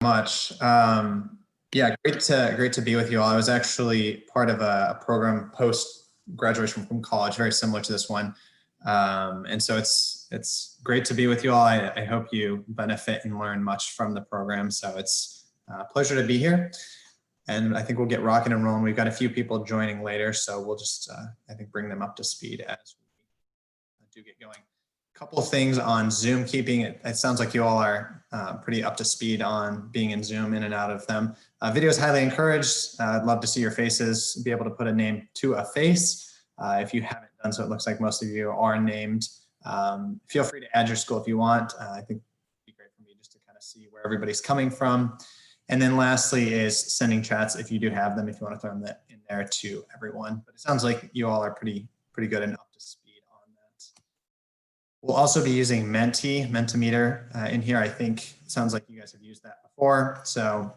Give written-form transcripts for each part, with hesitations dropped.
Much. Yeah, great to be with you all. I was actually part of a program post graduation from college, very similar to this one, and so it's great to be with you all. I hope you benefit and learn much from the program. So it's a pleasure to be here, and I think we'll get rocking and rolling. We've got a few people joining later, so we'll just I think bring them up to speed as we do get going. Couple of things on Zoom keeping. It sounds like you all are pretty up to speed on being in Zoom, in and out of them. Video is highly encouraged. I'd love to see your faces, be able to put a name to a face. If you haven't done so, it looks like most of you are named. Feel free to add your school if you want. I think it'd be great for me just to kind of see where everybody's coming from. And then lastly is sending chats if you do have them, if you want to throw them in there to everyone. But it sounds like you all are pretty good and up to speed. We'll also be using Mentimeter in here. I think it sounds like you guys have used that before. So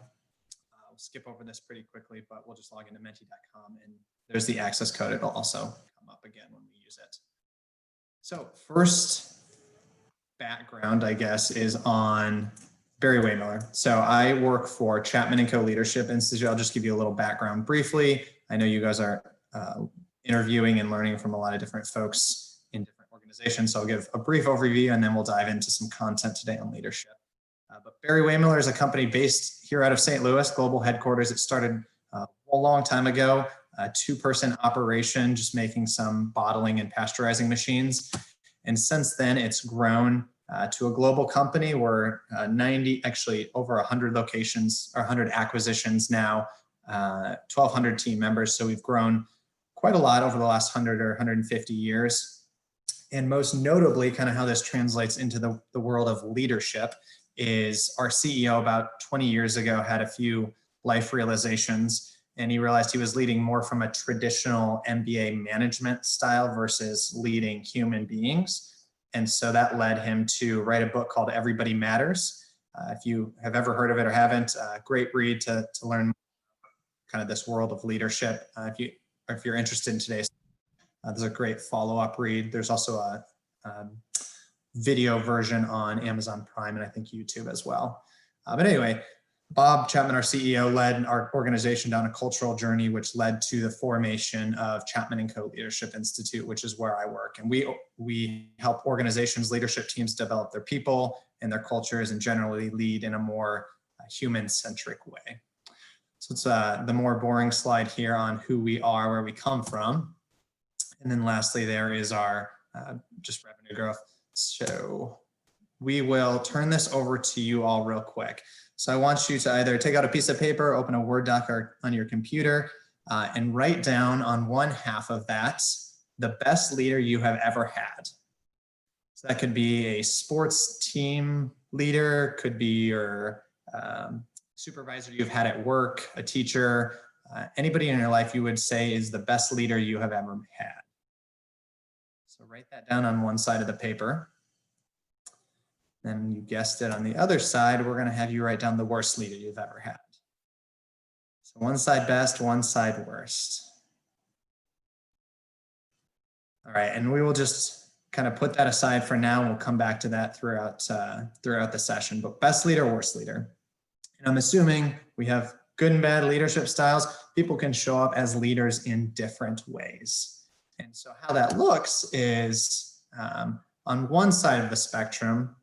we'll skip over this pretty quickly, but we'll just log into menti.com and there's the access code. It'll also come up again when we use it. So first background, I guess, is on Barry Waymiller. So I work for Chapman & Co. Leadership Institute. I'll just give you a little background briefly. I know you guys are interviewing and learning from a lot of different folks in different organizations. So I'll give a brief overview and then we'll dive into some content today on leadership. But Barry Waymiller is a company based here out of St. Louis, global headquarters. It started a long time ago, a two-person operation, just making some bottling and pasteurizing machines. And since then, it's grown to a global company. We're actually over 100 locations or 100 acquisitions now, 1,200 team members. So we've grown quite a lot over the last 100 or 150 years. And most notably, kind of how this translates into the world of leadership is our CEO about 20 years ago had a few life realizations, and he realized he was leading more from a traditional MBA management style versus leading human beings. And so that led him to write a book called Everybody Matters. If you have ever heard of it or haven't, great read to learn kind of this world of leadership. If you're interested in today's there's a great follow-up read. There's also a video version on Amazon Prime and I think YouTube as well. But anyway, Bob Chapman, our CEO, led our organization down a cultural journey, which led to the formation of Chapman & Co. Leadership Institute, which is where I work. And we help organizations, leadership teams develop their people and their cultures and generally lead in a more human-centric way. So it's the more boring slide here on who we are, where we come from. And then lastly, there is our just revenue growth. So we will turn this over to you all real quick. So I want you to either take out a piece of paper, open a Word doc or on your computer, and write down on one half of that, the best leader you have ever had. So that could be a sports team leader, could be your supervisor you've had at work, a teacher, anybody in your life you would say is the best leader you have ever had. So write that down on one side of the paper. Then you guessed it, on the other side, we're going to have you write down the worst leader you've ever had. So one side best, one side worst. All right, and we will just kind of put that aside for now, and we'll come back to that throughout the session. But best leader, worst leader. And I'm assuming we have good and bad leadership styles. People can show up as leaders in different ways. And so how that looks is on one side of the spectrum,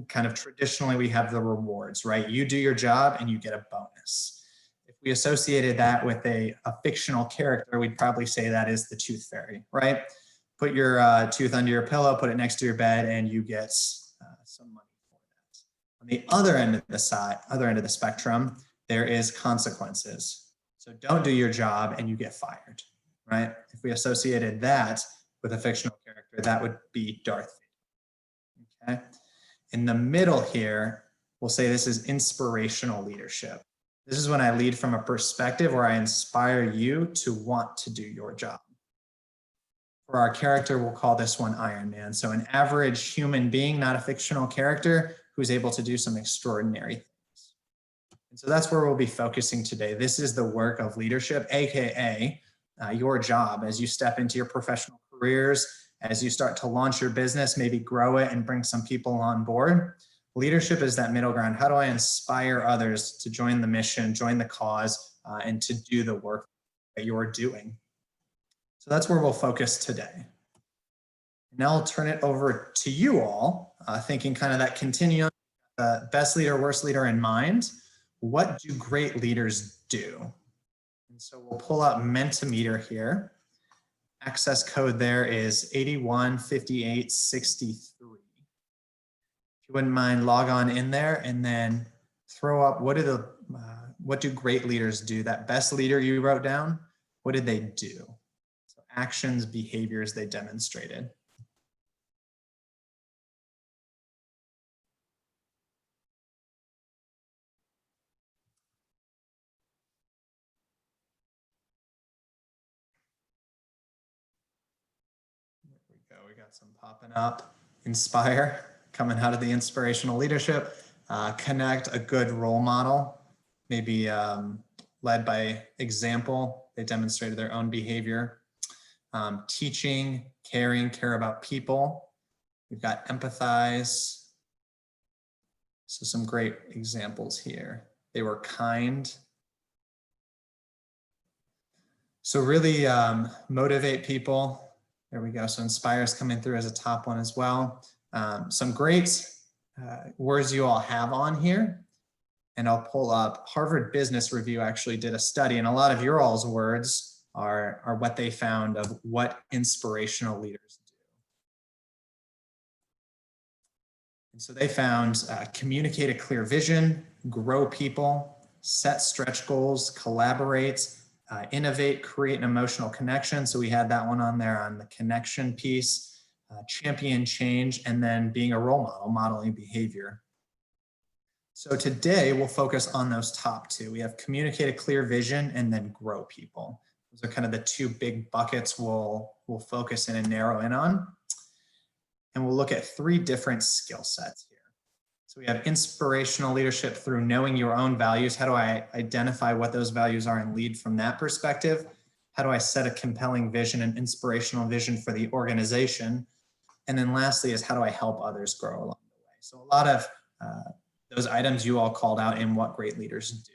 kind of traditionally we have the rewards, right? You do your job and you get a bonus. If we associated that with a fictional character, we'd probably say that is the tooth fairy, right? Put your tooth under your pillow, put it next to your bed, and you get some money for that. On the other end of the spectrum, there is consequences. So don't do your job and you get fired. Right? If we associated that with a fictional character, that would be Darth Vader. Okay? In the middle here, we'll say this is inspirational leadership. This is when I lead from a perspective where I inspire you to want to do your job. For our character, we'll call this one Iron Man. So an average human being, not a fictional character, who's able to do some extraordinary things. And so that's where we'll be focusing today. This is the work of leadership, AKA your job as you step into your professional careers, as you start to launch your business, maybe grow it and bring some people on board. Leadership is that middle ground. How do I inspire others to join the mission, join the cause, and to do the work that you're doing? So that's where we'll focus today. Now I'll turn it over to you all, thinking kind of that continuum, best leader, worst leader in mind. What do great leaders do? And so we'll pull up Mentimeter here. Access code there is 815863. If you wouldn't mind, log on in there and then throw up what do great leaders do? That best leader you wrote down, what did they do? So actions, behaviors they demonstrated. There we go. We got some popping up. Inspire, coming out of the inspirational leadership. Connect, a good role model, maybe led by example. They demonstrated their own behavior. Teaching, caring, care about people. We've got empathize. So some great examples here. They were kind. So really motivate people. There we go. So inspire is coming through as a top one as well. Some great words you all have on here. And I'll pull up Harvard Business Review actually did a study, and a lot of your all's words are what they found of what inspirational leaders do. And so they found communicate a clear vision, grow people, set stretch goals, collaborate, innovate, create an emotional connection. So we had that one on there on the connection piece, champion change, and then being a role model, modeling behavior. So today we'll focus on those top two. We have communicate a clear vision and then grow people. Those are kind of the two big buckets we'll focus in and narrow in on. And we'll look at three different skill sets here. So we have inspirational leadership through knowing your own values. How do I identify what those values are and lead from that perspective? How do I set a compelling vision and inspirational vision for the organization? And then lastly is how do I help others grow along the way? So a lot of those items you all called out in what great leaders do.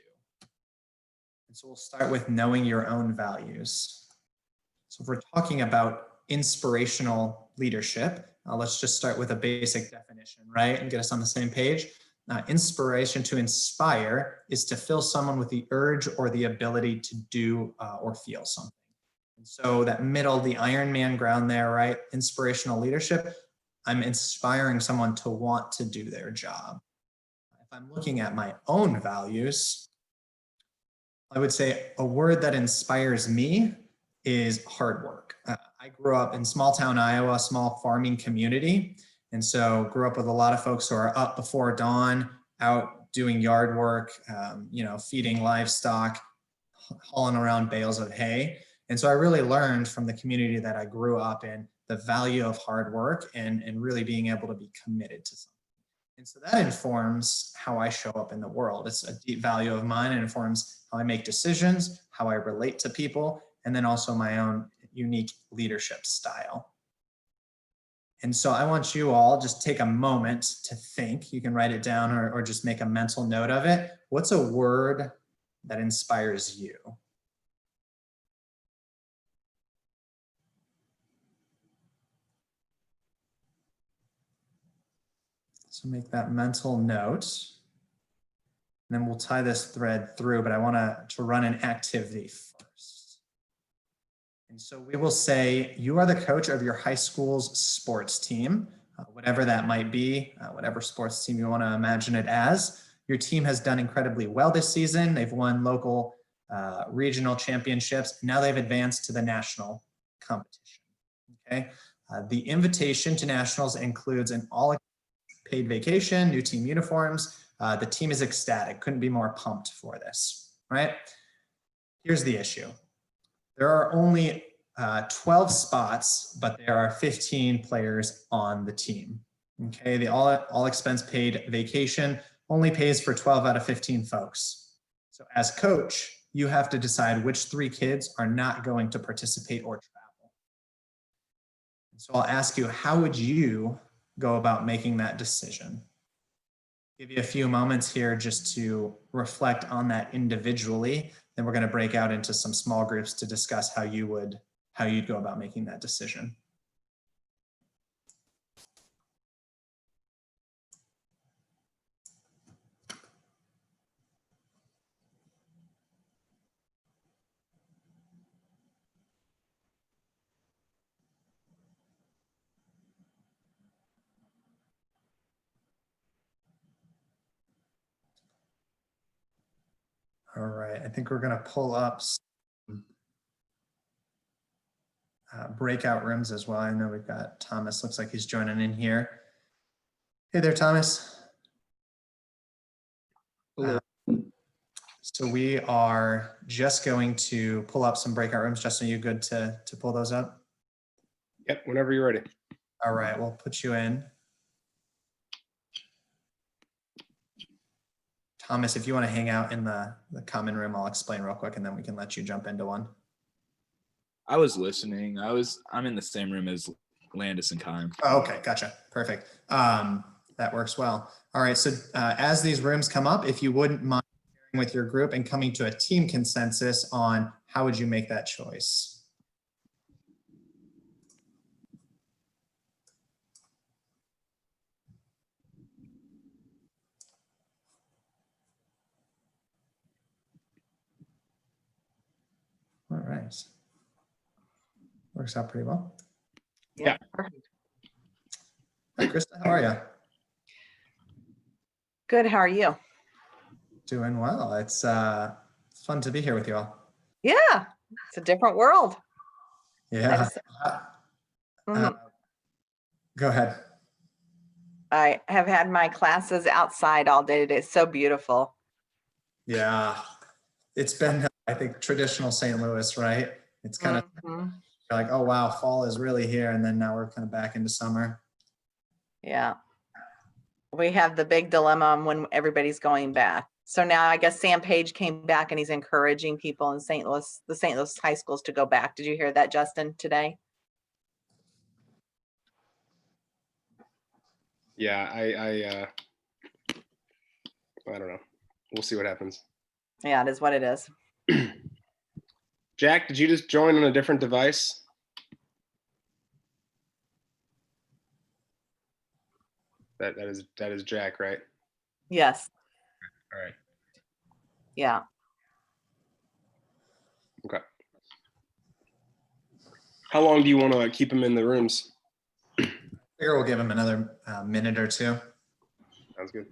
And so we'll start with knowing your own values. So if we're talking about inspirational leadership, let's just start with a basic definition, right? And get us on the same page. Inspiration, to inspire, is to fill someone with the urge or the ability to do or feel something. And so that middle, the Iron Man ground there, right? Inspirational leadership, I'm inspiring someone to want to do their job. If I'm looking at my own values, I would say a word that inspires me is hard work. I grew up in small town Iowa, small farming community. And so grew up with a lot of folks who are up before dawn, out doing yard work, feeding livestock, hauling around bales of hay. And so I really learned from the community that I grew up in the value of hard work and really being able to be committed to something. And so that informs how I show up in the world. It's a deep value of mine. It informs how I make decisions, how I relate to people, and then also my own unique leadership style. And so I want you all just take a moment to think. You can write it down or just make a mental note of it. What's a word that inspires you? So make that mental note. And then we'll tie this thread through, but I want to run an activity first. And so we will say, you are the coach of your high school's sports team, whatever that might be, whatever sports team you want to imagine it as. Your team has done incredibly well this season. They've won local regional championships. Now they've advanced to the national competition. Okay. The invitation to nationals includes an all-paid vacation, new team uniforms. The team is ecstatic. Couldn't be more pumped for this, right? Here's the issue. There are only 12 spots, but there are 15 players on the team. Okay, the all expense paid vacation only pays for 12 out of 15 folks. So as coach, you have to decide which 3 kids are not going to participate or travel. And so I'll ask you, how would you go about making that decision? give you a few moments here just to reflect on that individually. Then we're going to break out into some small groups to discuss how you'd go about making that decision. All right, I think we're going to pull up some breakout rooms as well. I know we've got Thomas, looks like he's joining in here. Hey there, Thomas. Hello. So we are just going to pull up some breakout rooms. Justin, are you good to pull those up? Yep, whenever you're ready. All right, we'll put you in. Thomas, if you want to hang out in the common room, I'll explain real quick and then we can let you jump into one. I was listening. I'm in the same room as Landis and Kime. Oh, okay, gotcha. Perfect. That works well. All right, so as these rooms come up, if you wouldn't mind sharing with your group and coming to a team consensus on how would you make that choice? All right. Works out pretty well. Yeah. Perfect. Hi, Krista, how are you? Good. How are you? Doing well. It's fun to be here with you all. Yeah. It's a different world. Yeah. Mhm. Go ahead. I have had my classes outside all day today. It's so beautiful. Yeah. It's been, I think, traditional St. Louis, right? It's kind of Mhm. like, oh, wow, fall is really here. And then now we're kind of back into summer. Yeah. We have the big dilemma on when everybody's going back. So now I guess Sam Page came back and he's encouraging people in St. Louis, the St. Louis high schools to go back. Did you hear that, Justin, today? Yeah, I don't know. We'll see what happens. Yeah, it is what it is. Jack, did you just join on a different device? That is Jack, right? Yes. All right. Yeah. Okay. How long do you want to keep him in the rooms? I figure we'll give him another minute or two. Sounds good.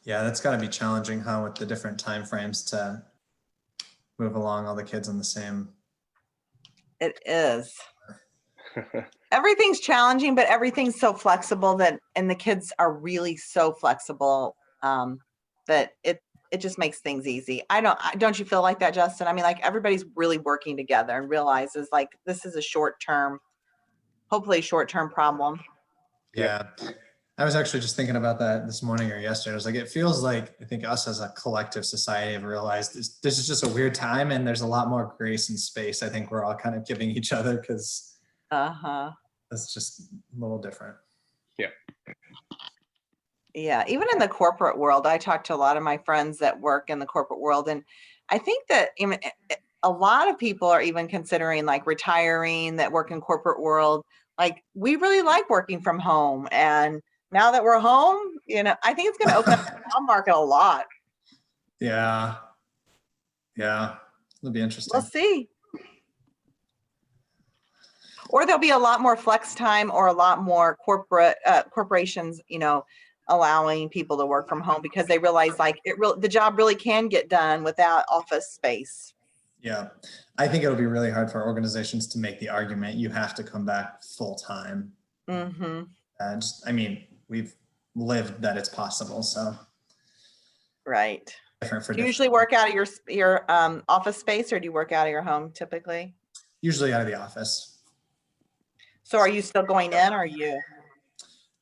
Yeah, that's got to be challenging, huh, with the different time frames to move along all the kids on the same. It is. Everything's challenging, but everything's so flexible and the kids are really so flexible that it just makes things easy. Don't you feel like that, Justin? I mean, like everybody's really working together and realizes like this is a hopefully short-term problem. Yeah. I was actually just thinking about that this morning or yesterday. I was like, it feels like I think us as a collective society have realized this is just a weird time and there's a lot more grace and space I think we're all kind of giving each other because that's just a little different. Yeah. Yeah, even in the corporate world, I talk to a lot of my friends that work in the corporate world, and I think that a lot of people are even considering like retiring that work in corporate world. Like we really like working from home, and now that we're home, I think it's going to open up the job market a lot. Yeah. Yeah. It'll be interesting. We'll see. Or there'll be a lot more flex time or a lot more corporations, allowing people to work from home because they realize like the job really can get done without office space. Yeah. I think it'll be really hard for organizations to make the argument you have to come back full time. Mm-hmm. I mean, we've lived that it's possible. So. Right. Different for do you usually work out of your office space or do you work out of your home typically? Usually out of the office. So are you still going in or are you?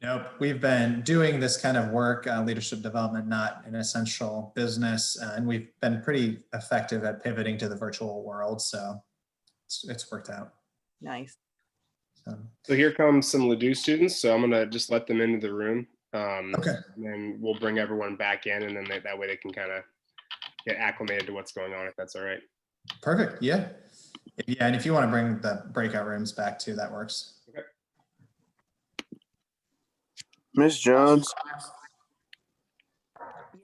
Nope. We've been doing this kind of work, leadership development, not an essential business. And we've been pretty effective at pivoting to the virtual world. So it's worked out. Nice. So here comes some Ladue students. So I'm gonna just let them into the room. Okay. And then we'll bring everyone back in, and then that way they can kind of get acclimated to what's going on, if that's all right. Perfect. Yeah. Yeah. And if you want to bring the breakout rooms back too, that works. Okay. Miss Jones,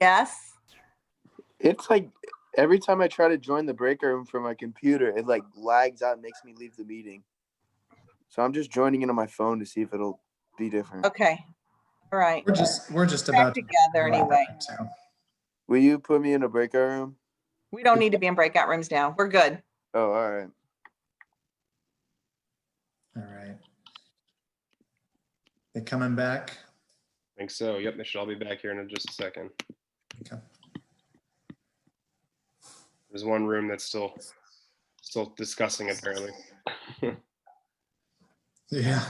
Yes. it's like every time I try to join the breakout room from my computer, it like lags out and makes me leave the meeting. So I'm just joining it on my phone to see if it'll be different. Okay. All right. We're just Back about together anyway. to. Will you put me in a breakout room? We don't need to be in breakout rooms now. We're good. Oh, all right. All right. They coming back? I think so. Yep, they should all be back here in just a second. Okay. There's one room that's still discussing apparently. Yeah.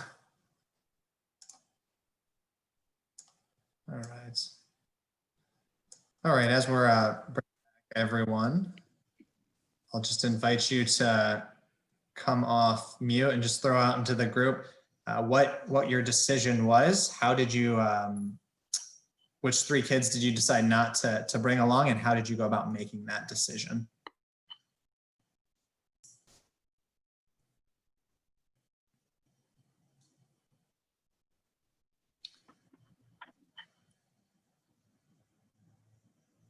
All right. All right. As we're bringing back everyone, I'll just invite you to come off mute and just throw out into the group what your decision was. How did you, which 3 kids did you decide not to bring along, and how did you go about making that decision?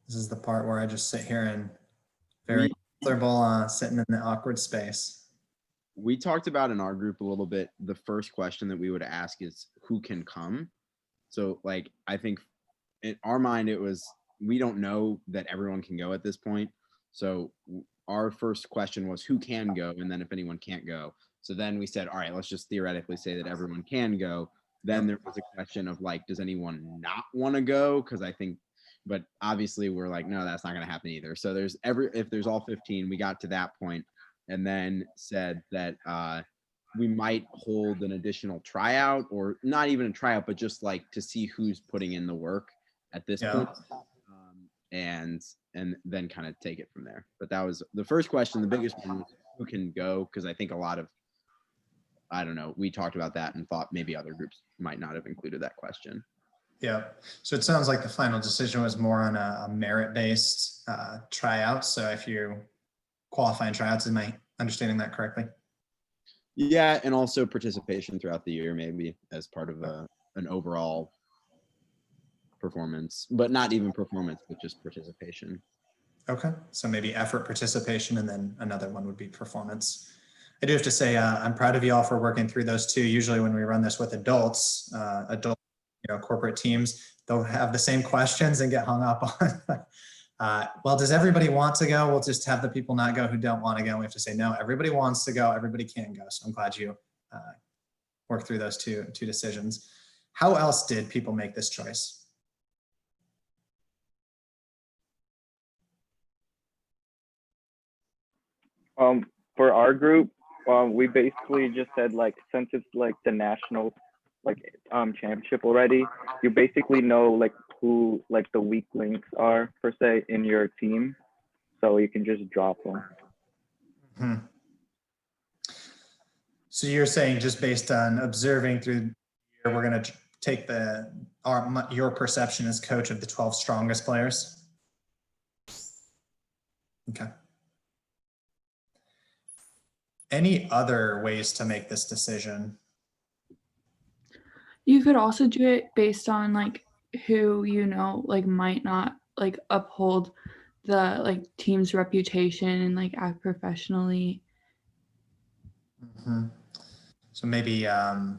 This is the part where I just sit here and very comfortable sitting in the awkward space. We talked about in our group a little bit, the first question that we would ask is who can come? So like, I think in our mind, it was, we don't know that everyone can go at this point. So our first question was who can go? And then if anyone can't go. So then we said, all right, let's just theoretically say that everyone can go. Then there was a question of like, does anyone not want to go? Because I think, but obviously we're like, no, that's not going to happen either. So if there's all 15, we got to that point and then said that we might hold an additional tryout, or not even a tryout, but just like to see who's putting in the work at this point. And then kind of take it from there. But that was the first question. The biggest one was who can go? Because I think a lot of, I don't know, we talked about that and thought maybe other groups might not have included that question. Yeah. So it sounds like the final decision was more on a merit-based tryout. So if you qualify in tryouts, am I understanding that correctly? Yeah, and also participation throughout the year, maybe as part of an overall performance, but not even performance, but just participation. Okay. So maybe effort, participation, and then another one would be performance. I do have to say, I'm proud of you all for working through those two. Usually when we run this with adults, corporate teams, they'll have the same questions and get hung up on. Well, does everybody want to go? We'll just have the people not go who don't want to go. We have to say, no, everybody wants to go. Everybody can go. So I'm glad you worked through those two decisions. How else did people make this choice? For our group, we basically just said like, since it's like the national championship already, you basically know like who like the weak links are per se in your team, so you can just drop them. Mm-hmm. So you're saying just based on observing through the year, we're going to take your perception as coach of the 12 strongest players? Okay. Any other ways to make this decision? You could also do it based on like who might not like uphold the like team's reputation and like act professionally. Mm-hmm. So maybe not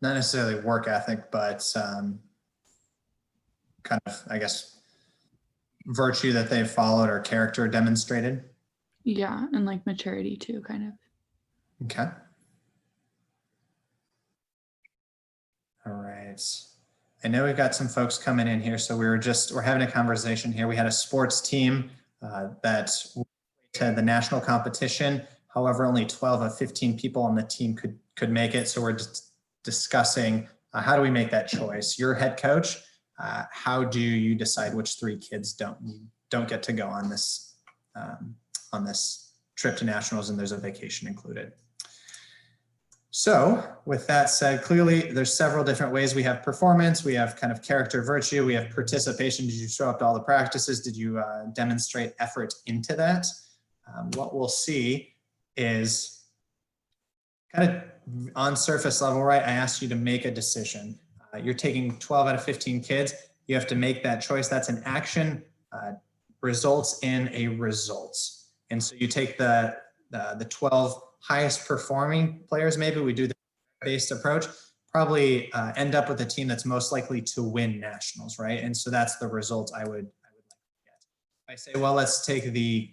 necessarily work ethic, but kind of, I guess, virtue that they've followed or character demonstrated. Yeah, and like maturity too, kind of. Okay. All right. I know we've got some folks coming in here, so we're having a conversation here. We had a sports team that to the national competition. However, only 12 of 15 people on the team could make it. So we're just discussing how do we make that choice? You're head coach. How do you decide which 3 kids don't get to go on this trip to nationals, and there's a vacation included? So with that said, clearly there's several different ways. We have performance, we have kind of character virtue, we have participation. Did you show up to all the practices? Did you demonstrate effort into that? What we'll see is kind of on surface level, right? I asked you to make a decision. You're taking 12 out of 15 kids. You have to make that choice. That's an action, results in a result. And so you take the 12 highest performing players, maybe we do the based approach, probably end up with a team that's most likely to win nationals, right? And so that's the result I would like to get. If I say, well, let's take the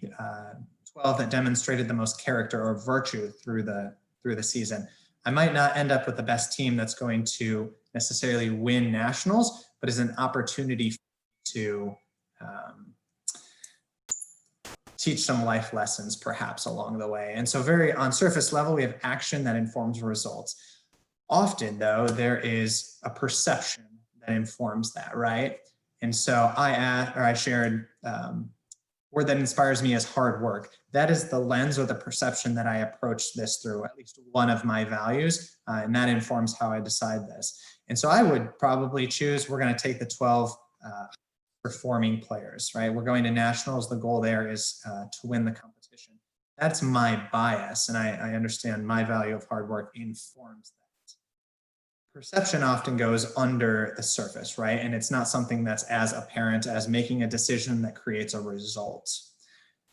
12 that demonstrated the most character or virtue through the season, I might not end up with the best team that's going to necessarily win nationals, but is an opportunity to teach some life lessons perhaps along the way. And so very on surface level, we have action that informs results. Often though, there is a perception that informs that, right? And so I shared, word that inspires me is hard work. That is the lens or the perception that I approach this through, at least one of my values, and that informs how I decide this. And so I would probably choose, we're going to take the 12 performing players, right? We're going to nationals. The goal there is to win the competition. That's my bias, and I understand my value of hard work informs that. Perception often goes under the surface, right? And it's not something that's as apparent as making a decision that creates a result.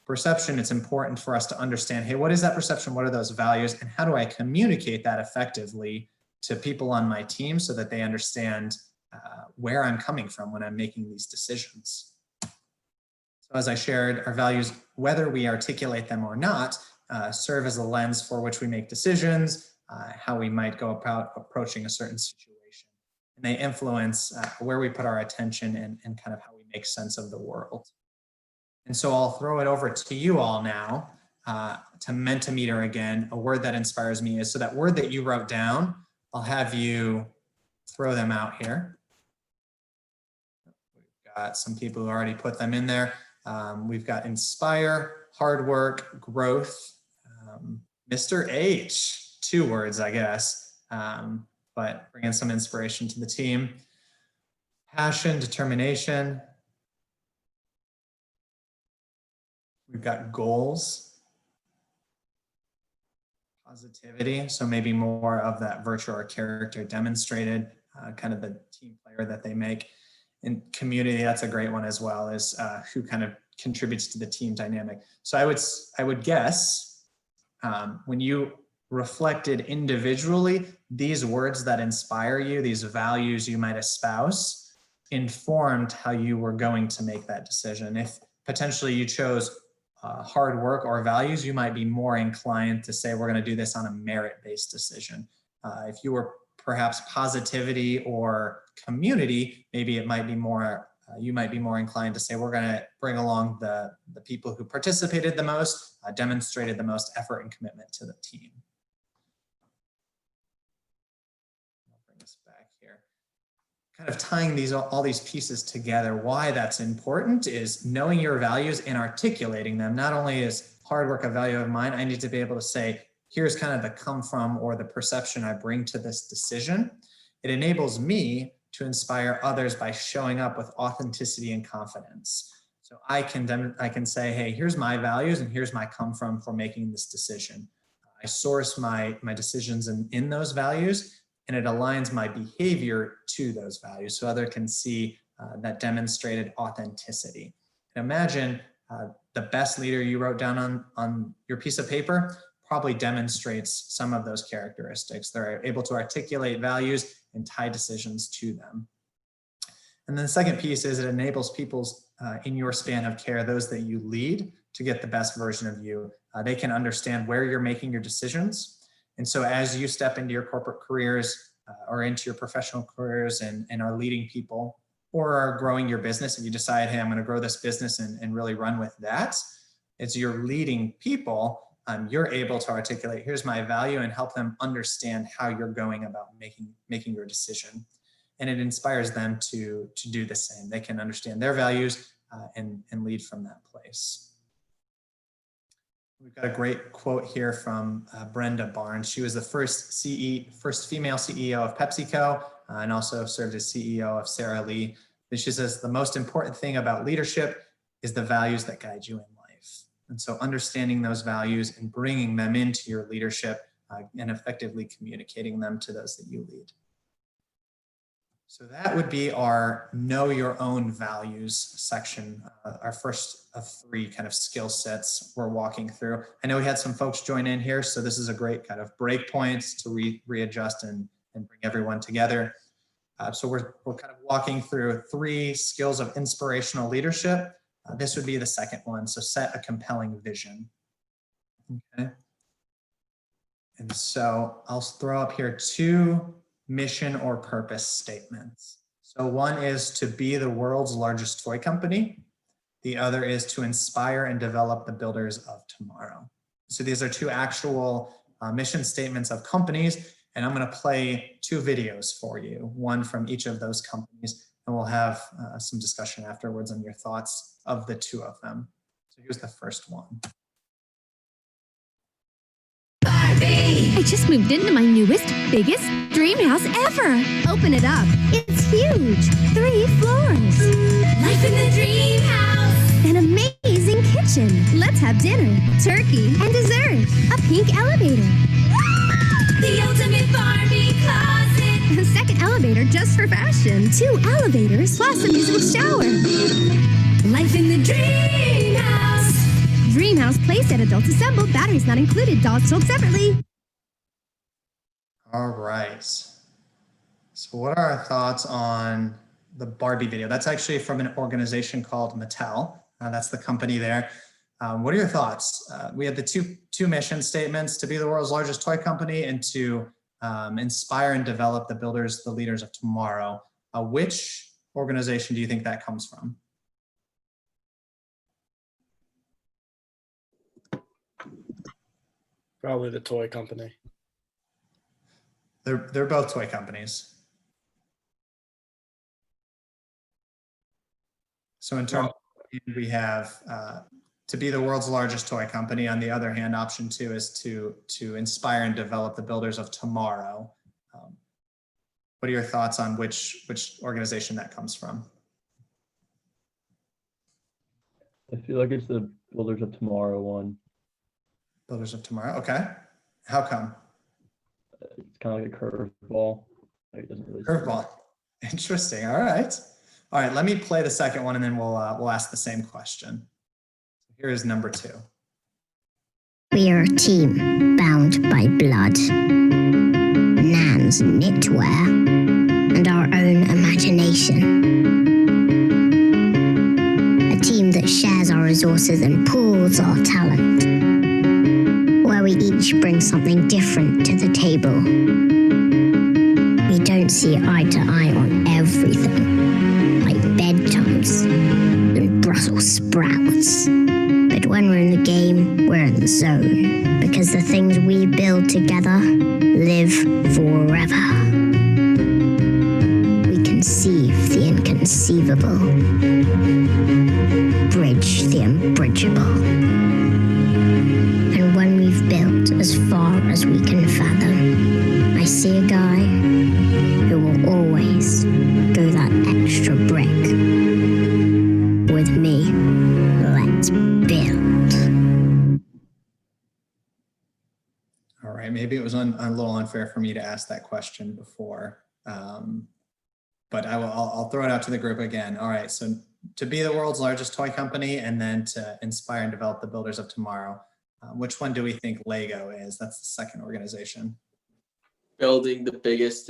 Perception, it's important for us to understand, hey, what is that perception? What are those values? And how do I communicate that effectively to people on my team so that they understand where I'm coming from when I'm making these decisions? So as I shared, our values, whether we articulate them or not, serve as a lens for which we make decisions, how we might go about approaching a certain situation. And they influence where we put our attention and kind of how we make sense of the world. And so I'll throw it over to you all now to Mentimeter again. A word that inspires me is, so that word that you wrote down, I'll have you throw them out here. We've got some people who already put them in there. We've got inspire, hard work, growth, Mr. H, 2 words, I guess, but bringing some inspiration to the team. Passion, determination. We've got goals, positivity, so maybe more of that virtue or character demonstrated, kind of the team player that they make. And community, that's a great one as well, is who kind of contributes to the team dynamic. So I would guess when you reflected individually, these words that inspire you, these values you might espouse, informed how you were going to make that decision. If potentially you chose hard work or values, you might be more inclined to say, we're going to do this on a merit-based decision. If you were perhaps positivity or community, maybe it might be more, you might be more inclined to say, we're going to bring along the people who participated the most, demonstrated the most effort and commitment to the team. I'll bring this back here. Kind of tying all these pieces together, why that's important is knowing your values and articulating them. Not only is hard work a value of mine, I need to be able to say, here's kind of the come from or the perception I bring to this decision. It enables me to inspire others by showing up with authenticity and confidence. So I can say, hey, here's my values and here's my come from for making this decision. I source my decisions in those values, and it aligns my behavior to those values so others can see that demonstrated authenticity. And imagine the best leader you wrote down on your piece of paper probably demonstrates some of those characteristics. They're able to articulate values and tie decisions to them. And then the second piece is it enables people's in your span of care, those that you lead, to get the best version of you. They can understand where you're making your decisions. And so as you step into your corporate careers or into your professional careers and are leading people or are growing your business, and you decide, hey, I'm going to grow this business and really run with that, as you're leading people, you're able to articulate, here's my value, and help them understand how you're going about making your decision. And it inspires them to do the same. They can understand their values and lead from that place. We've got a great quote here from Brenda Barnes. She was the first female CEO of PepsiCo and also served as CEO of Sara Lee. And she says, the most important thing about leadership is the values that guide you in life. And so understanding those values and bringing them into your leadership and effectively communicating them to those that you lead. So that would be our know your own values section, our first of 3 kind of skill sets we're walking through. I know we had some folks join in here, so this is a great kind of break points to readjust and bring everyone together. So we're kind of walking through 3 skills of inspirational leadership. This would be the second one. So set a compelling vision. Okay. And so I'll throw up here 2 mission or purpose statements. So one is to be the world's largest toy company. The other is to inspire and develop the builders of tomorrow. So these are 2 actual mission statements of companies, and I'm going to play 2 videos for you, one from each of those companies, and we'll have some discussion afterwards on your thoughts of the 2 of them. So here's the first one. I just moved into my newest, biggest dream house ever. Open it up. It's huge. 3 floors. Life in the dream house. An amazing kitchen. Let's have dinner, turkey, and dessert. A pink elevator. The ultimate Barbie closet. A second elevator just for fashion. 2 elevators plus a musical shower. Life in the dream house. Dreamhouse playset, adults assembled, batteries not included, dolls sold separately. All right. So what are our thoughts on the Barbie video? That's actually from an organization called Mattel. That's the company there. What are your thoughts? We had the two mission statements: to be the world's largest toy company and to inspire and develop the leaders of tomorrow. Which organization do you think that comes from? Probably the toy company. They're both toy companies. So in terms of, we have to be the world's largest toy company. On the other hand, option 2 is to inspire and develop the builders of tomorrow. What are your thoughts on which organization that comes from? I feel like it's the Builders of Tomorrow one. Builders of Tomorrow. Okay. How come? It's kind of like a curveball. It doesn't really. Curveball. Interesting. All right. All right. Let me play the second one, and then we'll ask the same question. Here is number 2. We are a team bound by blood, Nan's knitwear, and our own imagination. A team that shares our resources and pools our talent, where we each bring something different to the table. We don't see eye to eye on everything, like bedtimes and Brussels sprouts. But when we're in the game, we're in the zone, because the things we build together live forever. We conceive the inconceivable, bridge the unbridgeable. And when we've built as far as we can fathom, I see a guy who will always go that extra brick. With me, let's build. All right. Maybe it was a little unfair for me to ask that question before, but I'll throw it out to the group again. All right. So to be the world's largest toy company and then to inspire and develop the builders of tomorrow. Which one do we think Lego is? That's the second organization. Building the biggest,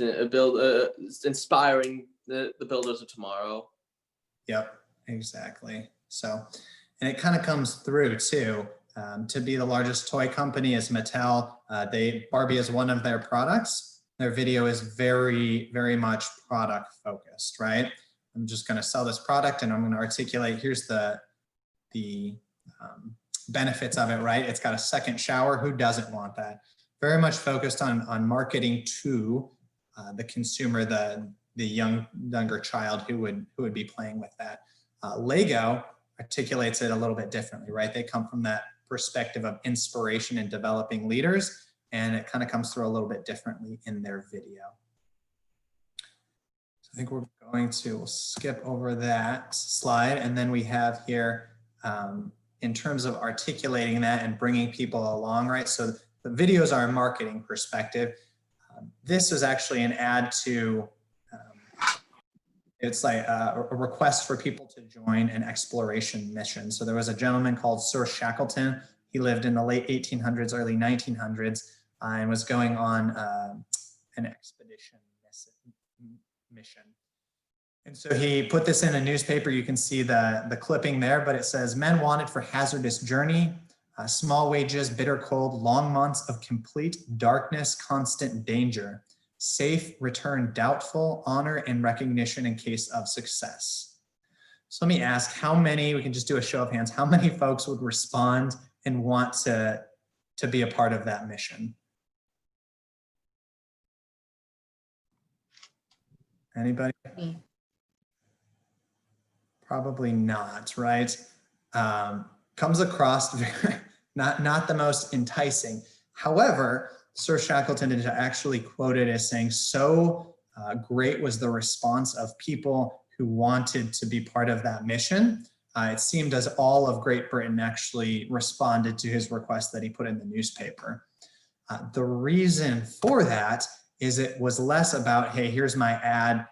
inspiring the builders of tomorrow. Yep, exactly. So, and it kind of comes through too. To be the largest toy company is Mattel. Barbie is one of their products. Their video is very, very much product focused, right? I'm just going to sell this product and I'm going to articulate, here's the benefits of it, right? It's got a second shower. Who doesn't want that? Very much focused on marketing to the consumer, the younger child who would be playing with that. Lego articulates it a little bit differently, right? They come from that perspective of inspiration and developing leaders. And it kind of comes through a little bit differently in their video. So I think we'll skip over that slide. And then we have here, in terms of articulating that and bringing people along, right? So the videos are a marketing perspective. This is actually an ad to, it's like a request for people to join an exploration mission. So there was a gentleman called Sir Shackleton. He lived in the late 1800s, early 1900s, and was going on an expedition mission. And so he put this in a newspaper. You can see the clipping there, but it says, men wanted for hazardous journey, small wages, bitter cold, long months of complete darkness, constant danger. Safe return doubtful, honor and recognition in case of success. So let me ask, how many, we can just do a show of hands, how many folks would respond and want to be a part of that mission? Anybody? Probably not, right? Comes across not the most enticing. However, Sir Shackleton is actually quoted as saying, so great was the response of people who wanted to be part of that mission. It seemed as all of Great Britain actually responded to his request that he put in the newspaper. The reason for that is it was less about, hey, here's my ad,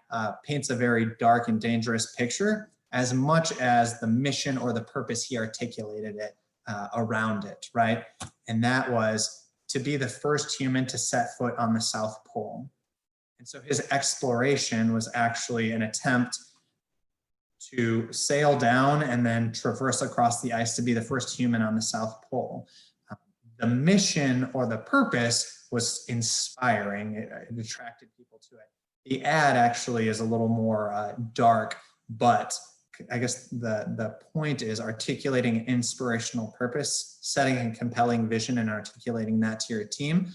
paints a very dark and dangerous picture, as much as the mission or the purpose he articulated it around it, right? And that was to be the first human to set foot on the South Pole. And so his exploration was actually an attempt to sail down and then traverse across the ice to be the first human on the South Pole. The mission or the purpose was inspiring. It attracted people to it. The ad actually is a little more dark, but I guess the point is articulating an inspirational purpose, setting a compelling vision and articulating that to your team.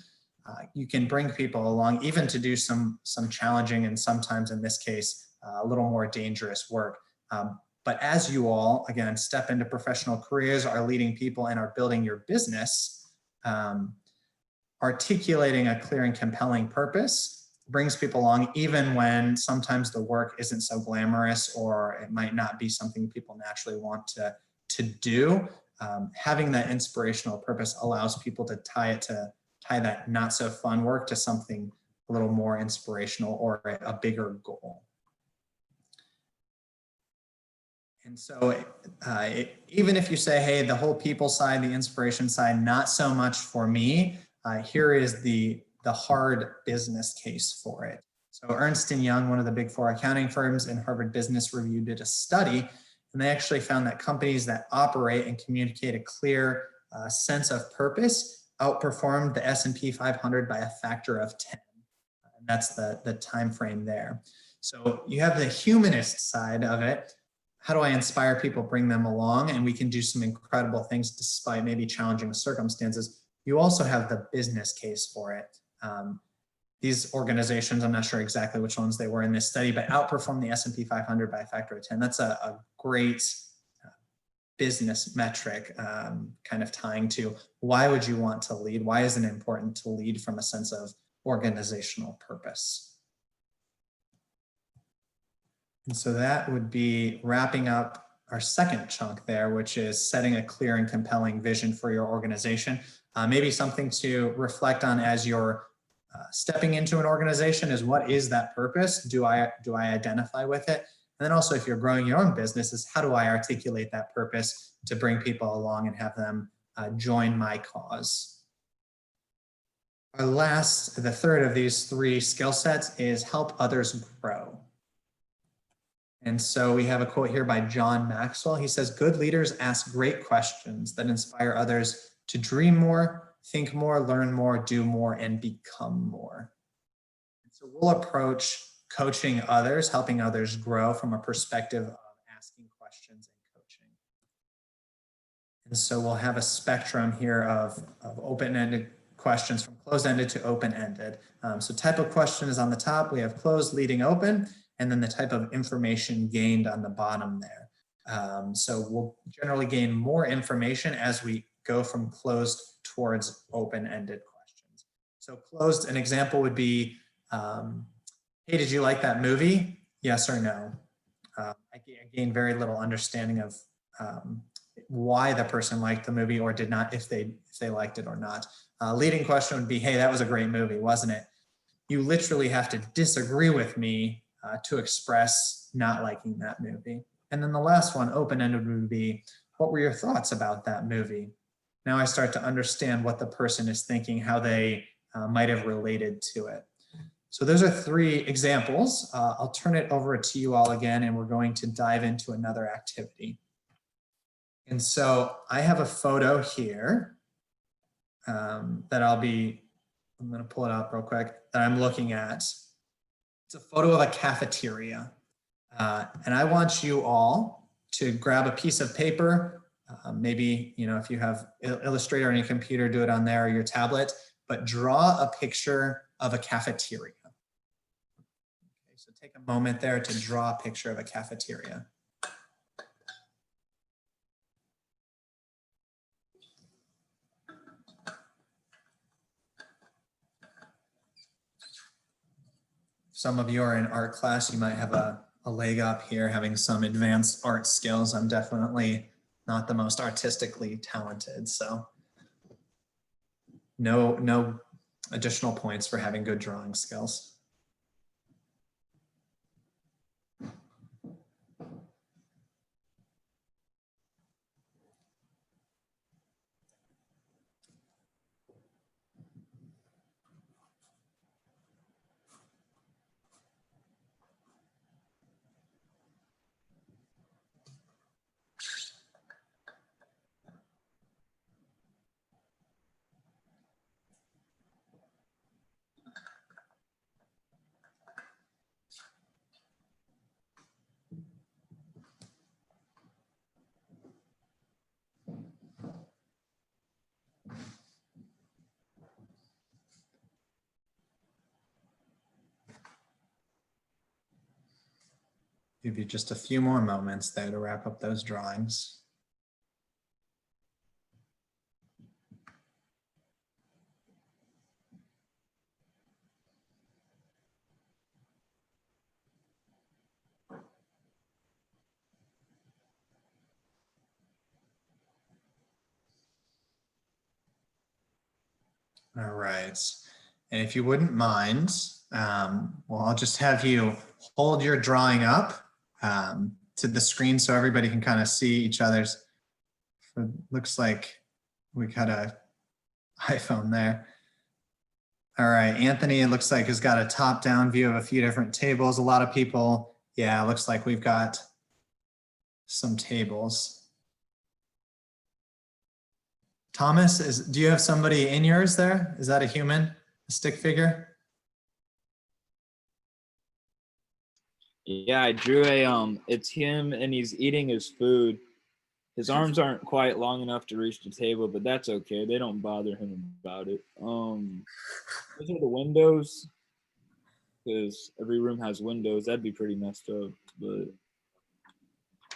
You can bring people along even to do some challenging and sometimes in this case, a little more dangerous work. But as you all, again, step into professional careers, are leading people and are building your business, articulating a clear and compelling purpose brings people along even when sometimes the work isn't so glamorous or it might not be something people naturally want to do. Having that inspirational purpose allows people to tie that not so fun work to something a little more inspirational or a bigger goal. And so even if you say, hey, the whole people side, the inspiration side, not so much for me, here is the hard business case for it. So Ernst & Young, one of the big four accounting firms, and Harvard Business Review did a study, and they actually found that companies that operate and communicate a clear sense of purpose outperformed the S&P 500 by a factor of 10. And that's the time frame there. So you have the humanist side of it. How do I inspire people, bring them along, and we can do some incredible things despite maybe challenging circumstances. You also have the business case for it. These organizations, I'm not sure exactly which ones they were in this study, but outperform the S&P 500 by a factor of 10. That's a great business metric, kind of tying to why would you want to lead? Why is it important to lead from a sense of organizational purpose? And so that would be wrapping up our second chunk there, which is setting a clear and compelling vision for your organization. Maybe something to reflect on as you're stepping into an organization is, what is that purpose? Do I identify with it? And then also, if you're growing your own business, is how do I articulate that purpose to bring people along and have them join my cause? The third of these three skill sets is help others grow. And so we have a quote here by John Maxwell. He says, good leaders ask great questions that inspire others to dream more, think more, learn more, do more, and become more. And so we'll approach coaching others, helping others grow from a perspective of asking questions and coaching. And so we'll have a spectrum here of open-ended questions, from closed-ended to open-ended. So type of question is on the top. We have closed, leading, open, and then the type of information gained on the bottom there. So we'll generally gain more information as we go from closed towards open-ended questions. So closed, an example would be, hey, did you like that movie? Yes or no. I gained very little understanding of why the person liked the movie or did not, if they liked it or not. Leading question would be, hey, that was a great movie, wasn't it? You literally have to disagree with me to express not liking that movie. And then the last one, open-ended, would be, what were your thoughts about that movie? Now I start to understand what the person is thinking, how they might have related to it. So those are 3 examples. I'll turn it over to you all again, and we're going to dive into another activity. And so I have a photo here that I'm going to pull it up real quick, that I'm looking at. It's a photo of a cafeteria. And I want you all to grab a piece of paper. Maybe, if you have Illustrator on your computer, do it on there or your tablet, but draw a picture of a cafeteria. Okay, so take a moment there to draw a picture of a cafeteria. Some of you are in art class, you might have a leg up here, having some advanced art skills. I'm definitely not the most artistically talented, so no additional points for having good drawing skills. Give you just a few more moments there to wrap up those drawings. All right. And if you wouldn't mind, well, I'll just have you hold your drawing up to the screen so everybody can kind of see each other's. It looks like we got a iPhone there. All right, Anthony, it looks like has got a top-down view of a few different tables. A lot of people, yeah, it looks like we've got some tables. Thomas, do you have somebody in yours there? Is that a human, a stick figure? Yeah, I drew it's him and he's eating his food. His arms aren't quite long enough to reach the table, but that's okay. They don't bother him about it. Those are the windows, because every room has windows. That'd be pretty messed up, but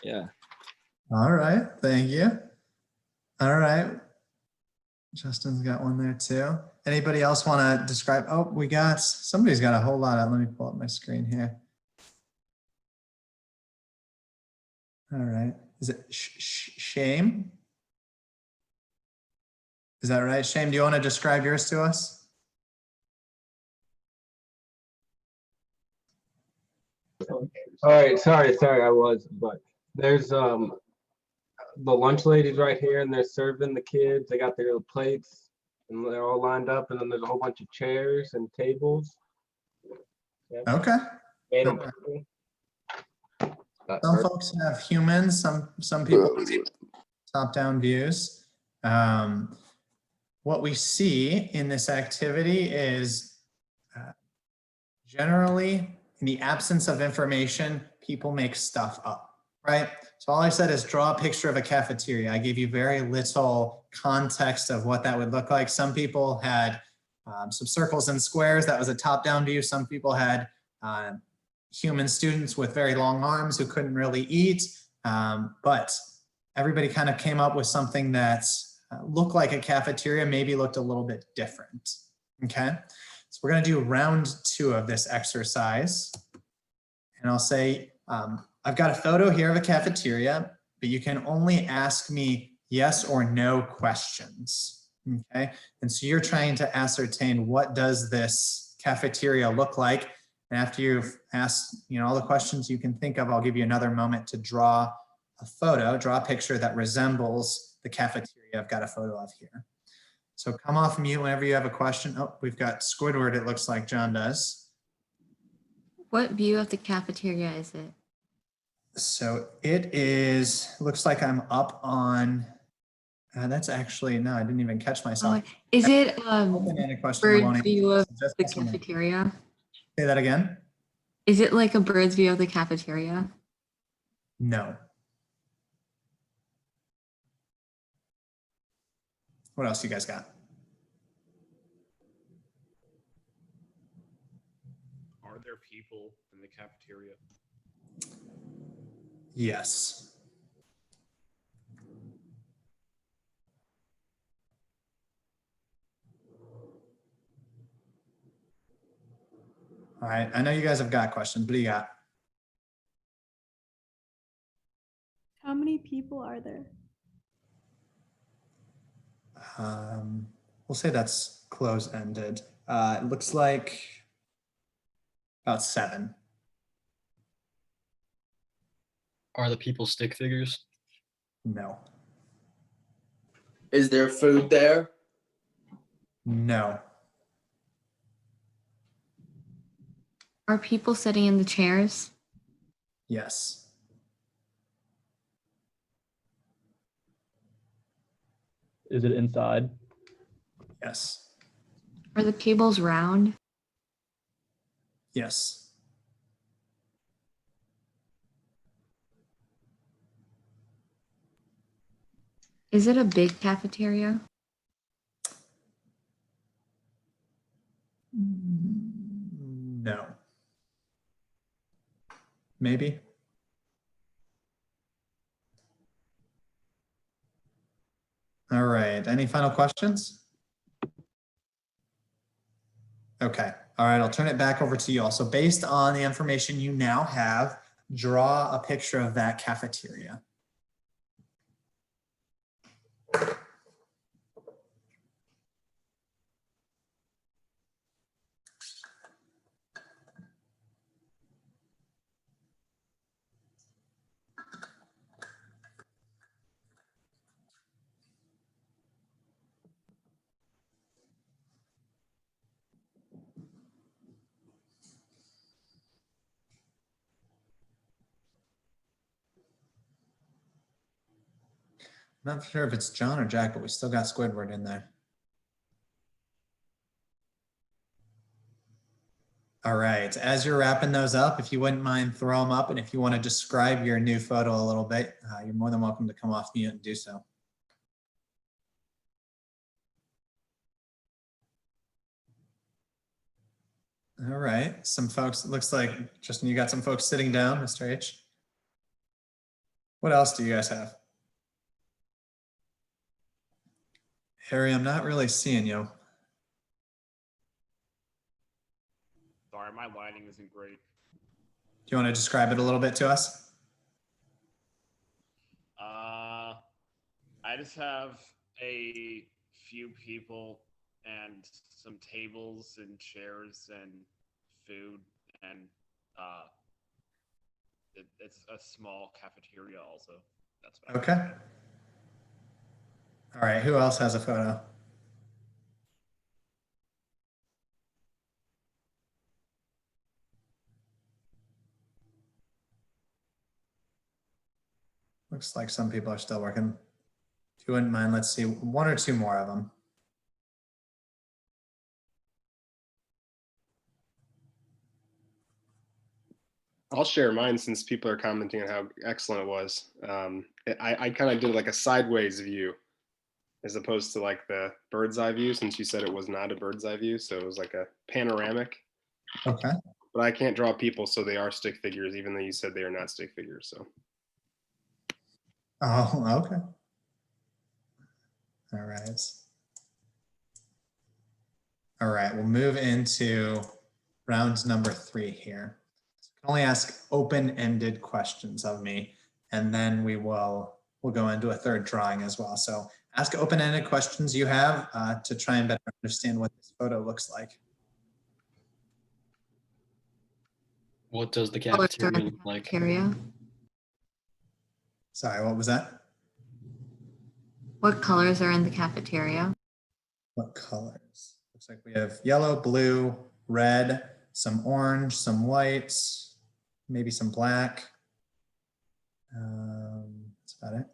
yeah. All right, thank you. All right. Justin's got one there too. Anybody else want to describe? Oh, somebody's got a whole lot of, let me pull up my screen here. All right. Is it Shame? Is that right? Shame, do you want to describe yours to us? All right, sorry, but there's the lunch ladies right here, and they're serving the kids. They got their little plates, and they're all lined up, and then there's a whole bunch of chairs and tables. Yeah. Okay. Okay. Some folks have humans, some people top-down views. What we see in this activity is generally, in the absence of information, people make stuff up, right? So all I said is draw a picture of a cafeteria. I gave you very little context of what that would look like. Some people had some circles and squares. That was a top-down view. Some people had human students with very long arms who couldn't really eat. But everybody kind of came up with something that's look like a cafeteria, maybe looked a little bit different. Okay, so we're going to do round 2 of this exercise. And I'll say, I've got a photo here of a cafeteria, but you can only ask me yes or no questions. Okay, and so you're trying to ascertain, what does this cafeteria look like? And after you've asked, all the questions you can think of, I'll give you another moment to draw a photo, draw a picture that resembles the cafeteria I've got a photo of here. So come off mute whenever you have a question. Oh, we've got Squidward, it looks like John does. What view of the cafeteria is it? So it is, looks like I'm up on, that's actually, no, I didn't even catch myself. Oh, is it Open-ended question, I won't bird answer. view of Just the yes or no. cafeteria? Say that again? Is it like a bird's view of the cafeteria? No. What else you guys got? Are there people in the cafeteria? Yes. All right, I know you guys have got questions. What do you got? How many people are there? We'll say that's close-ended. It looks like about 7. Are the people stick figures? No. Is there food there? No. Are people sitting in the chairs? Yes. Is it inside? Yes. Are the tables round? Yes. Is it a big cafeteria? No. Maybe. All right. Any final questions? Okay. All right. I'll turn it back over to you all. So based on the information you now have, draw a picture of that cafeteria. Not sure if it's John or Jack, but we still got Squidward in there. All right, as you're wrapping those up, if you wouldn't mind, throw them up. And if you want to describe your new photo a little bit, you're more than welcome to come off mute and do so. All right, some folks, it looks like, Justin, you got some folks sitting down, Mr. H. What else do you guys have? Harry, I'm not really seeing you. Sorry, my lighting isn't great. Do you want to describe it a little bit to us? I just have a few people and some tables and chairs and food, and it's a small cafeteria also. That's about it. Okay. All right, who else has a photo? Looks like some people are still working. If you wouldn't mind, let's see, 1 or 2 more of them. I'll share mine since people are commenting on how excellent it was. I kind of did like a sideways view as opposed to like the bird's eye view, since you said it was not a bird's eye view. So it was like a panoramic. Okay. But I can't draw people, so they are stick figures, even though you said they are not stick figures. So. Oh, okay. All right. All right, we'll move into round number 3 here. So you can only ask open-ended questions of me, and then we'll go into a third drawing as well. So ask open-ended questions you have to try and better understand what this photo looks like. What does the Colors are cafeteria in the look like? cafeteria. Sorry, what was that? What colors are in the cafeteria? What colors? Looks like we have yellow, blue, red, some orange, some whites, maybe some black. That's about it.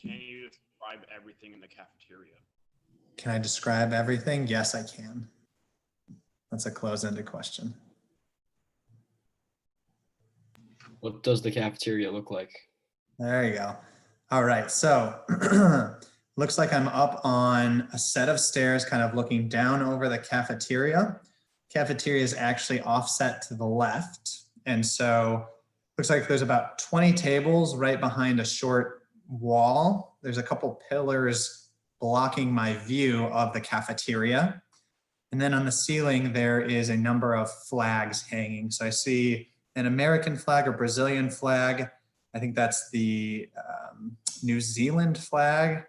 Can you describe everything in the cafeteria? Can I describe everything? Yes, I can. That's a close-ended question. What does the cafeteria look like? There you go. All right, so looks like I'm up on a set of stairs, kind of looking down over the cafeteria. Cafeteria is actually offset to the left. And so looks like there's about 20 tables right behind a short wall. There's a couple pillars blocking my view of the cafeteria. And then on the ceiling, there is a number of flags hanging. So I see an American flag, a Brazilian flag. I think that's the New Zealand flag.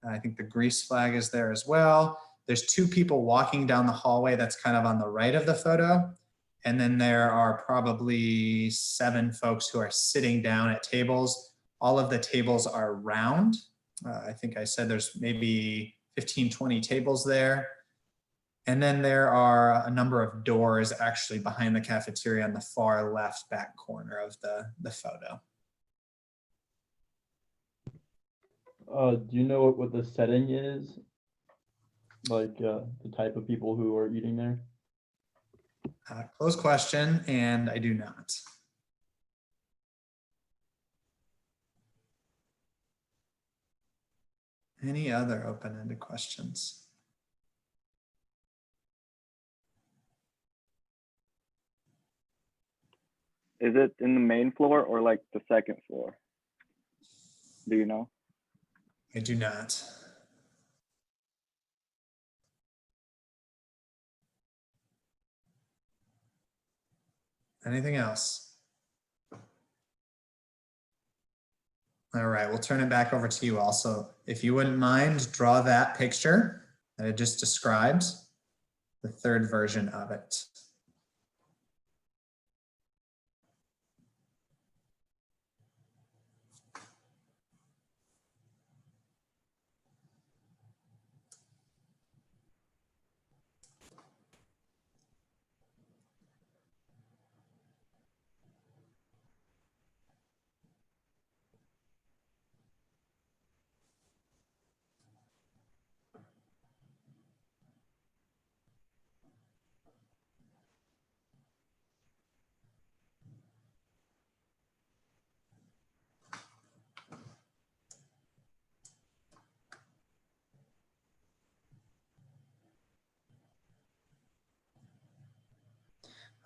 I think the Greece flag is there as well. There's 2 people walking down the hallway that's kind of on the right of the photo. And then there are probably 7 folks who are sitting down at tables. All of the tables are round. I think I said there's maybe 15, 20 tables there. And then there are a number of doors actually behind the cafeteria on the far left back corner of the photo. Do you know what the setting is? Like the type of people who are eating there? Close question, and I do not. Any other open-ended questions? Is it in the main floor or like the second floor? Do you know? I do not. Anything else? All right, we'll turn it back over to you also. If you wouldn't mind, draw that picture that I just described, the third version of it.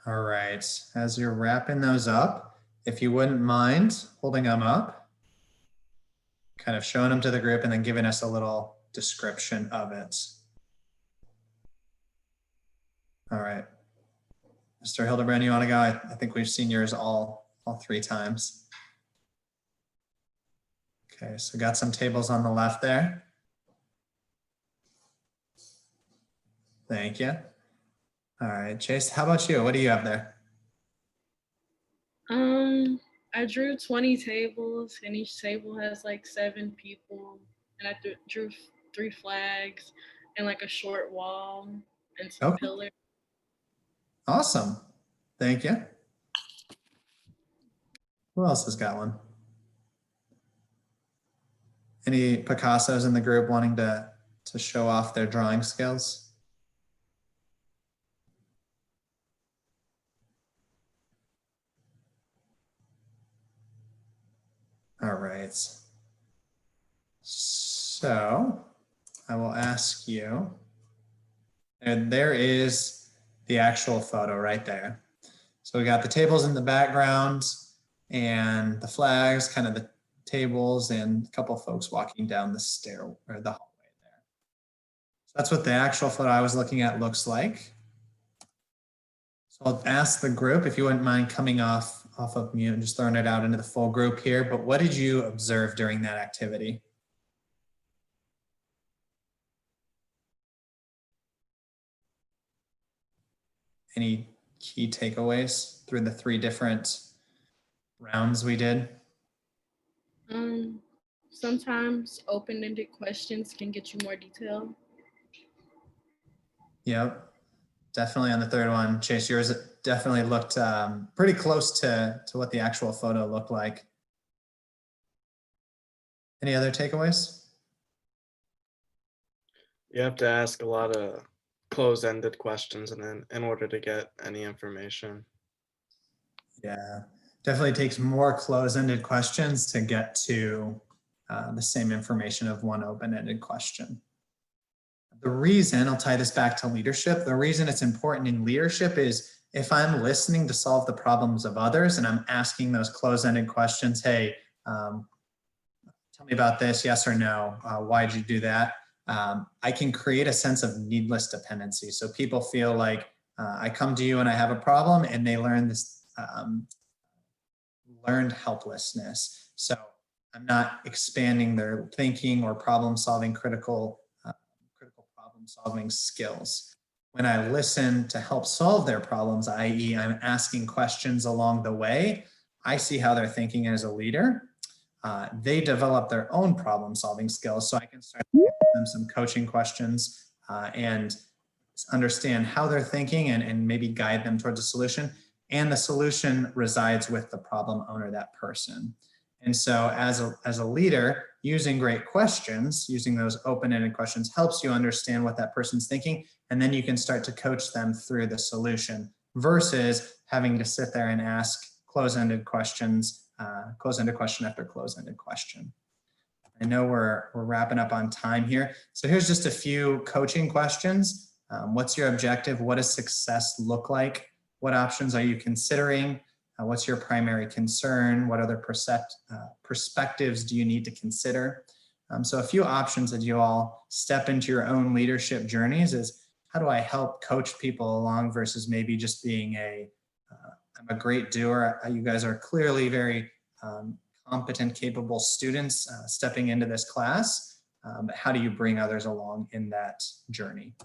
All right, as you're wrapping those up, if you wouldn't mind holding them up, kind of showing them to the group and then giving us a little description of it. All right, Mr. Hildebrand, you want to go? I think we've seen yours all 3 times. Okay, so got some tables on the left there. Thank you. All right, Chase, how about you? What do you have there? I drew 20 tables and each table has like 7 people. And I drew 3 flags and like a short wall and some Okay. pillars. Awesome. Thank you. Who else has got one? Any Picassos in the group wanting to show off their drawing skills? All right. So I will ask you, and there is the actual photo right there. So we got the tables in the background and the flags, kind of the tables, and a couple of folks walking down the stair or the hallway there. So that's what the actual photo I was looking at looks like. So I'll ask the group if you wouldn't mind coming off of mute and just throwing it out into the full group here. But what did you observe during that activity? Any key takeaways through the 3 different rounds we did? Sometimes open-ended questions can get you more detail. Yep, definitely on the third one. Chase, yours definitely looked pretty close to what the actual photo looked like. Any other takeaways? You have to ask a lot of closed-ended questions in order to get any information. Yeah, definitely takes more closed-ended questions to get to the same information of one open-ended question. The reason, I'll tie this back to leadership, the reason it's important in leadership is if I'm listening to solve the problems of others and I'm asking those closed-ended questions, hey, tell me about this, yes or no, why'd you do that? I can create a sense of needless dependency. So people feel like I come to you and I have a problem, and they learn this learned helplessness. So I'm not expanding their thinking or problem solving, critical problem solving skills. When I listen to help solve their problems, i.e. I'm asking questions along the way, I see how they're thinking as a leader. They develop their own problem solving skills, so I can start to give them some coaching questions and understand how they're thinking and maybe guide them towards a solution. And the solution resides with the problem owner, that person. And so as a leader, using great questions, using those open-ended questions helps you understand what that person's thinking, and then you can start to coach them through the solution versus having to sit there and ask closed-ended questions, closed-ended question after closed-ended question. I know we're wrapping up on time here. So here's just a few coaching questions. What's your objective? What does success look like? What options are you considering? What's your primary concern? What other perspectives do you need to consider? So a few options that you all step into your own leadership journeys is, how do I help coach people along versus maybe just being I'm a great doer. You guys are clearly very competent, capable students stepping into this class. But how do you bring others along in that journey?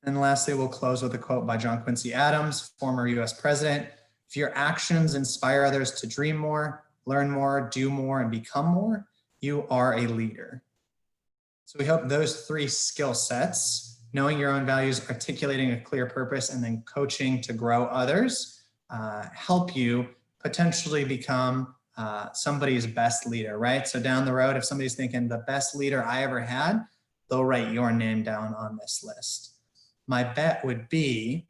And lastly, we'll close with a quote by John Quincy Adams, former US president. If your actions inspire others to dream more, learn more, do more, and become more, you are a leader. So we hope those 3 skill sets, knowing your own values, articulating a clear purpose, and then coaching to grow others, help you potentially become somebody's best leader, right? So down the road, if somebody's thinking the best leader I ever had, they'll write your name down on this list. My bet would be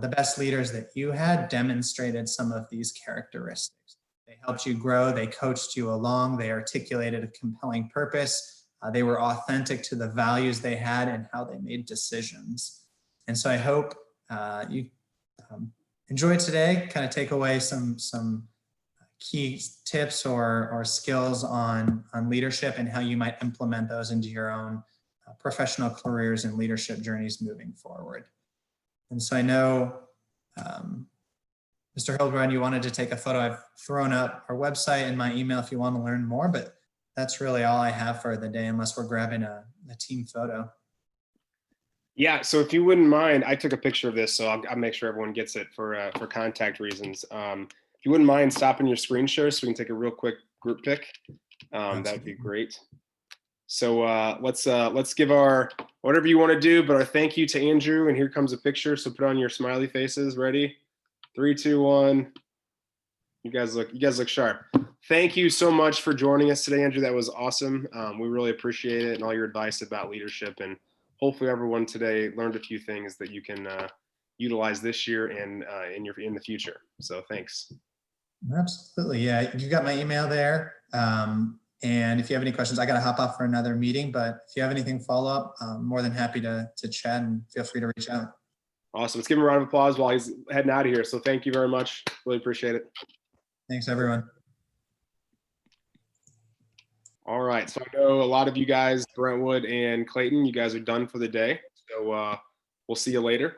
the best leaders that you had demonstrated some of these characteristics. They helped you grow, they coached you along, they articulated a compelling purpose, they were authentic to the values they had and how they made decisions. And so I hope you enjoyed today, kind of take away some key tips or skills on leadership and how you might implement those into your own professional careers and leadership journeys moving forward. And so I know, Mr. Hildebrand, you wanted to take a photo. I've thrown up our website and my email if you want to learn more, but that's really all I have for the day unless we're grabbing a team photo. Yeah, so if you wouldn't mind, I took a picture of this, so I'll make sure everyone gets it for contact reasons. If you wouldn't mind stopping your screen share so we can take a real quick group pic, that would be great. So let's give our, whatever you want to do, but our thank you to Andrew, and here comes a picture. So put on your smiley faces. Ready? 3, 2, 1. You guys look sharp. Thank you so much for joining us today, Andrew. That was awesome. We really appreciate it and all your advice about leadership. And hopefully everyone today learned a few things that you can utilize this year and in the future. So thanks. Absolutely. Yeah, you got my email there. And if you have any questions, I got to hop off for another meeting, but if you have anything follow up, I'm more than happy to chat, and feel free to reach out. Awesome. Let's give him a round of applause while he's heading out of here. So thank you very much. Really appreciate it. Thanks, everyone. All right. So I know a lot of you guys, Brentwood and Clayton, you guys are done for the day. So we'll see you later.